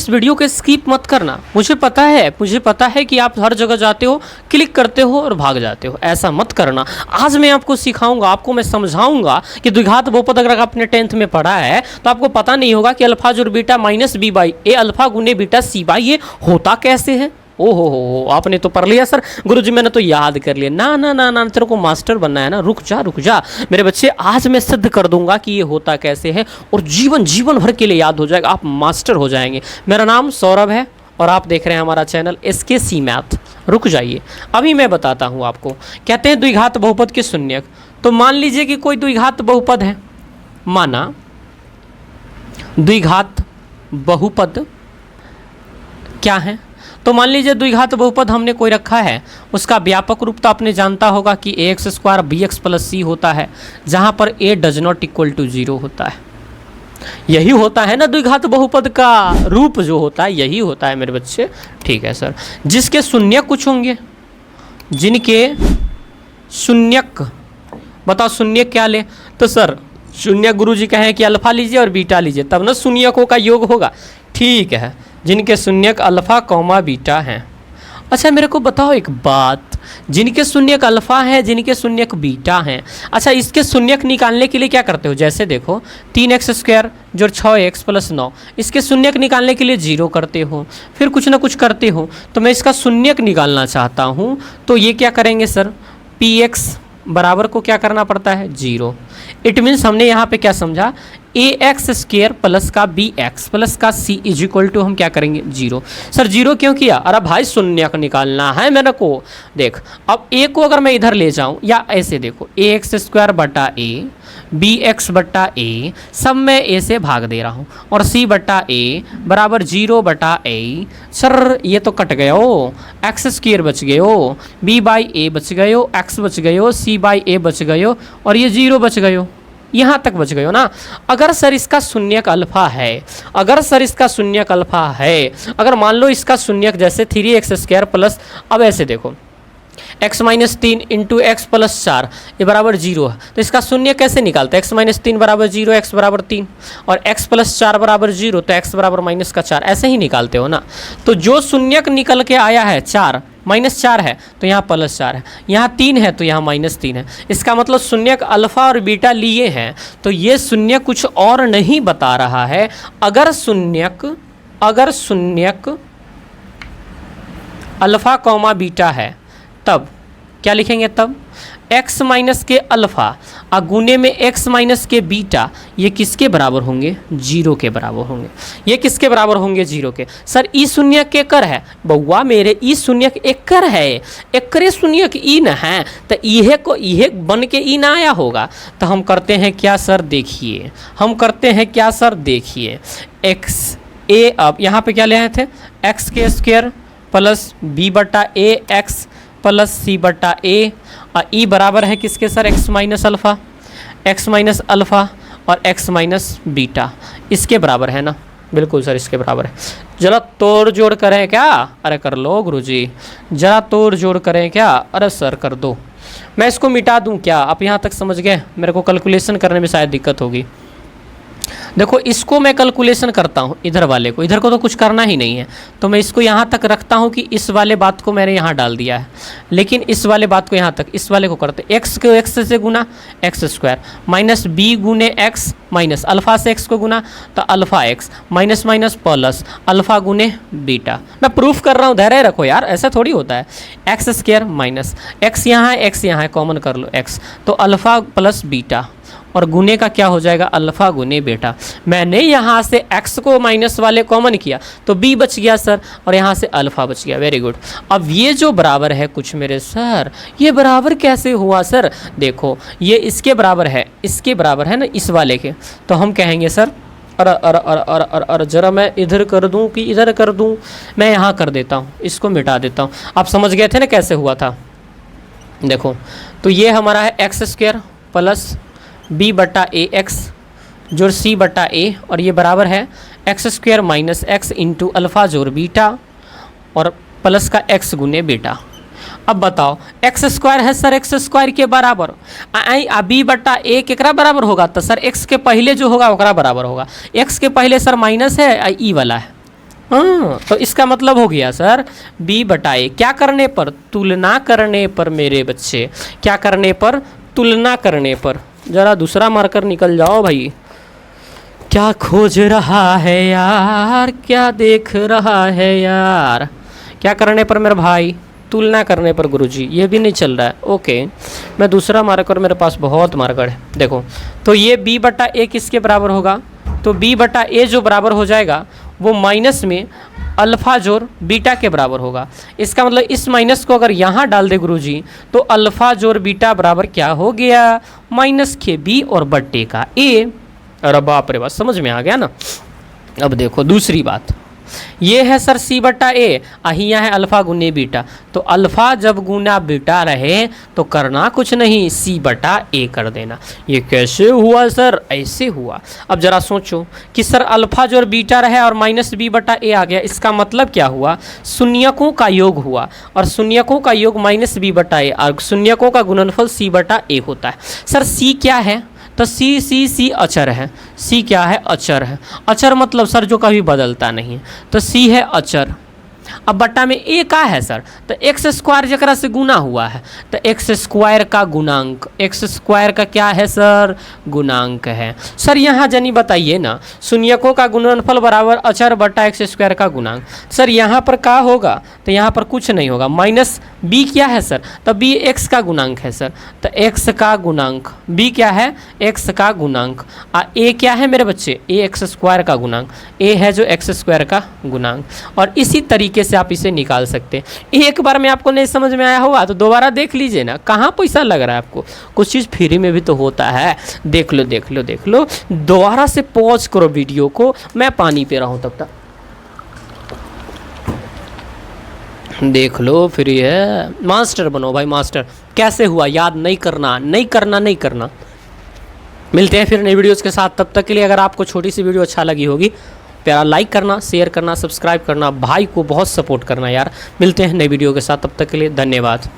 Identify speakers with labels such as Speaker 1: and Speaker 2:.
Speaker 1: इस वीडियो को स्किप मत करना। मुझे पता है कि आप हर जगह जाते हो, क्लिक करते हो और भाग जाते हो। ऐसा मत करना। आज मैं आपको सिखाऊंगा, आपको मैं समझाऊंगा कि द्विघात बहुपद अगर आपने 10th में पढ़ा है तो आपको पता नहीं होगा कि अल्फा जोड़ beta minus B by A alpha गुने बीटा सी बाई ए होता कैसे है। ओहो हो, आपने तो पढ़ लिया सर। गुरुजी मैंने तो याद कर लिया। ना ना ना ना, तेरे को मास्टर बनना है ना। रुक जा मेरे बच्चे, आज मैं सिद्ध कर दूंगा कि ये होता कैसे है और जीवन भर के लिए याद हो जाएगा, आप मास्टर हो जाएंगे। मेरा नाम सौरभ है और आप देख रहे हैं हमारा चैनल SKC मैथ। रुक जाइए, अभी मैं बताता हूँ आपको। कहते हैं द्विघात बहुपद के शून्यक। तो मान लीजिए कि कोई द्विघात बहुपद है, माना द्विघात बहुपद क्या है। तो मान लीजिए द्विघात बहुपद हमने कोई रखा है, उसका व्यापक रूप तो आपने जानता होगा कि ax square bx plus c होता है, जहां पर a does not equal to 0 होता है। यही होता है ना द्विघात बहुपद का रूप जो होता है, यही होता है मेरे बच्चे। ठीक है सर। जिसके शून्यक कुछ होंगे, जिनके शून्यक, बताओ शून्यक क्या ले। तो सर शून्यक गुरुजी कहें कि अल्फा लीजिए और बीटा लीजिए, तब ना शून्यकों का योग होगा। ठीक है, जिनके शून्यक अल्फा कौमा बीटा हैं। अच्छा मेरे को बताओ एक बात, जिनके शून्यक अल्फा है, जिनके शून्यक बीटा हैं, अच्छा इसके शून्यक निकालने के लिए क्या करते हो। जैसे देखो 3x स्क्वायर जोड़ 6x प्लस 9, इसके शून्यक निकालने के लिए 0 करते हो, फिर कुछ ना कुछ करते हो। तो मैं इसका शून्यक निकालना चाहता हूँ, तो ये क्या करेंगे सर, px बराबर को क्या करना पड़ता है 0। इट मीन्स हमने यहाँ पे क्या समझा, ax स्क्वायर प्लस का bx प्लस का c इज इक्वल टू हम क्या करेंगे 0। सर 0 क्यों किया, अरे भाई शून्यक निकालना है मेरे को। देख अब a को अगर मैं इधर ले जाऊँ, या ऐसे देखो ax स्क्वायर बटा a bx बटा a, सब मैं a से भाग दे रहा हूँ, और c बटा a बराबर 0 बटा a। सर ये तो कट गए हो, x स्क्वायर बच गए हो, b बाई a बच गए हो, x बच गए हो, c बाई a बच गए हो, और ये 0 बच गए हो। यहाँ तक बच गए हो ना। अगर सर इसका शून्यक अल्फा है, अगर मान लो इसका शून्यक जैसे 3x स्क्वायर प्लस, अब ऐसे देखो x minus 3 into x plus 4 ये बराबर 0 है, तो इसका शून्य कैसे निकालते हैं। x माइनस 3 बराबर 0, x बराबर 3, और x प्लस 4 बराबर 0, तो x बराबर माइनस का 4, ऐसे ही निकालते हो ना। तो जो शून्यक निकल के आया है 4 माइनस 4 है, तो यहाँ प्लस 4 है, यहाँ 3 है तो यहाँ माइनस 3 है। इसका मतलब शून्यक अल्फा और बीटा लिए हैं, तो ये शून्य कुछ और नहीं बता रहा है। अगर शून्यक अल्फा कौमा बीटा है, तब क्या लिखेंगे, तब x माइनस के अल्फा अगुने में x माइनस के बीटा, ये किसके बराबर होंगे 0 के बराबर होंगे। ये किसके बराबर होंगे 0 के। सर ई शून्यक के कर है बउआ मेरे, ई शून्यक एक कर है, एकरे शून्यक ई न है, तो इहे को इहे बन के ई ना आया होगा। तो हम करते हैं क्या सर, देखिए x a, अब यहाँ पे क्या ले आए थे, x के स्क्वायर प्लस b बटा a x प्लस c बटा a, और e बराबर है किसके सर, x माइनस अल्फ़ा और x माइनस बीटा, इसके बराबर है ना। बिल्कुल सर इसके बराबर है। जरा तोड़ जोड़ करें क्या, अरे कर लो गुरुजी, जरा तोड़ जोड़ करें क्या, अरे सर कर दो। मैं इसको मिटा दूं क्या, आप यहाँ तक समझ गए। मेरे को कैलकुलेशन करने में शायद दिक्कत होगी। देखो इसको मैं कैलकुलेशन करता हूँ, इधर वाले को, इधर को तो कुछ करना ही नहीं है, तो मैं इसको यहाँ तक रखता हूँ कि इस वाले बात को मैंने यहाँ डाल दिया है, लेकिन इस वाले बात को यहाँ तक, इस वाले को करते x को x से गुना x स्क्वायर माइनस b गुने x माइनस अल्फ़ा से x को गुना, तो alpha x minus minus plus alpha गुने बीटा। मैं प्रूफ कर रहा हूँ, धैर्य रखो यार, ऐसा थोड़ी होता है। x स्क्वायर माइनस x यहाँ है, कॉमन कर लो x, तो अल्फ़ा प्लस बीटा, और गुने का क्या हो जाएगा, अल्फ़ा गुने बेटा। मैंने यहाँ से x को माइनस वाले कॉमन किया तो b बच गया सर, और यहाँ से अल्फ़ा बच गया। Very good. अब ये जो बराबर है कुछ मेरे सर, ये बराबर कैसे हुआ सर, देखो ये इसके बराबर है ना इस वाले के, तो हम कहेंगे सर और जरा मैं इधर कर दूं कि इधर कर दूं, मैं यहाँ कर देता हूँ, इसको मिटा देता हूँ। आप समझ गए थे ना कैसे हुआ था। देखो तो ये हमारा है x स्क्वायर प्लस b बटा ए एक्स जोड़ c बटा a, और ये बराबर है x square minus x into alpha जोड़ बीटा और प्लस का x गुने बेटा। अब बताओ एक्स स्क्वायर है सर एक्स स्क्वायर के बराबर, आ बी बटा ए केकरा बराबर होगा, तो सर एक्स के पहले जो होगा ओकरा बराबर होगा। एक्स के पहले सर माइनस है, ई वाला है, हाँ, तो इसका मतलब हो गया सर b बटा a। क्या करने पर? तुलना करने पर मेरे बच्चे। क्या करने पर? तुलना करने पर। जरा दूसरा मार्कर निकल जाओ भाई। क्या खोज रहा है यार, क्या देख रहा है यार? क्या करने पर मेरे भाई? तुलना करने पर गुरुजी। ये भी नहीं चल रहा है, ओके। मैं दूसरा मार्कर, मेरे पास बहुत मार्कर है। देखो, तो ये b बटा a किसके बराबर होगा? तो b बटा a जो बराबर हो जाएगा वो माइनस में अल्फ़ा जोड़ बीटा के बराबर होगा। इसका मतलब इस माइनस को अगर यहाँ डाल दे गुरुजी तो अल्फ़ा जोड़ बीटा बराबर क्या हो गया? माइनस के b और बट्टे का a। अरे बाप रे बाप, समझ में आ गया ना? अब देखो दूसरी बात, ये है सर c बटा a, यहाँ है अल्फ़ा गुने बीटा। तो अल्फ़ा जब गुना बीटा रहे तो करना कुछ नहीं, c बटा a कर देना। ये कैसे हुआ सर? ऐसे हुआ। अब जरा सोचो कि सर अल्फ़ा जो बीटा रहे और माइनस b बटा a आ गया, इसका मतलब क्या हुआ? शून्यकों का योग हुआ, और शून्यकों का योग माइनस b बटा a, और शून्यकों का गुणनफल c बटा a होता है। सर c क्या है? तो C अचर है। C क्या है? अचर है। अचर मतलब सर जो कभी बदलता नहीं है, तो C है अचर। अब बट्टा में a का है सर? तो एक्स स्क्वायर जकरा से गुना हुआ है, तो एक्स स्क्वायर का गुणांक। एक्स स्क्वायर का क्या है सर? गुणांक है। सर यहाँ जनी बताइए ना, शून्यकों का गुणनफल बराबर अचर बटा एक्स स्क्वायर का गुणांक। सर यहाँ पर क्या होगा? तो यहाँ पर कुछ नहीं होगा। माइनस b क्या है सर? तो b x का गुणांक है सर, तो x का गुणांक। b क्या है? x का गुणांक। a क्या है मेरे बच्चे? a एक्स स्क्वायर का गुणांक। a है जो एक्स स्क्वायर का गुणांक। और इसी तरीके से आप इसे निकाल सकते हैं। एक बार में आपको नहीं समझ में आया होगा तो दोबारा देख लीजिए ना, कहाँ पैसा लग रहा है आपको? कुछ चीज़ फ्री में भी तो होता है। देख लो देख लो देख लो, दोबारा से पॉज करो वीडियो को, मैं पानी पी रहा हूँ तब तक। देख लो, फ्री है। मास्टर बनो भाई, मास्टर। कैसे हुआ? याद नहीं करना, नहीं करना, नहीं करना। मिलते हैं फिर नई वीडियोज़ के साथ। तब तक के लिए अगर आपको छोटी सी वीडियो अच्छा लगी होगी, प्यारा लाइक करना, शेयर करना, सब्सक्राइब करना, भाई को बहुत सपोर्ट करना यार। मिलते हैं नई वीडियो के साथ, तब तक के लिए धन्यवाद।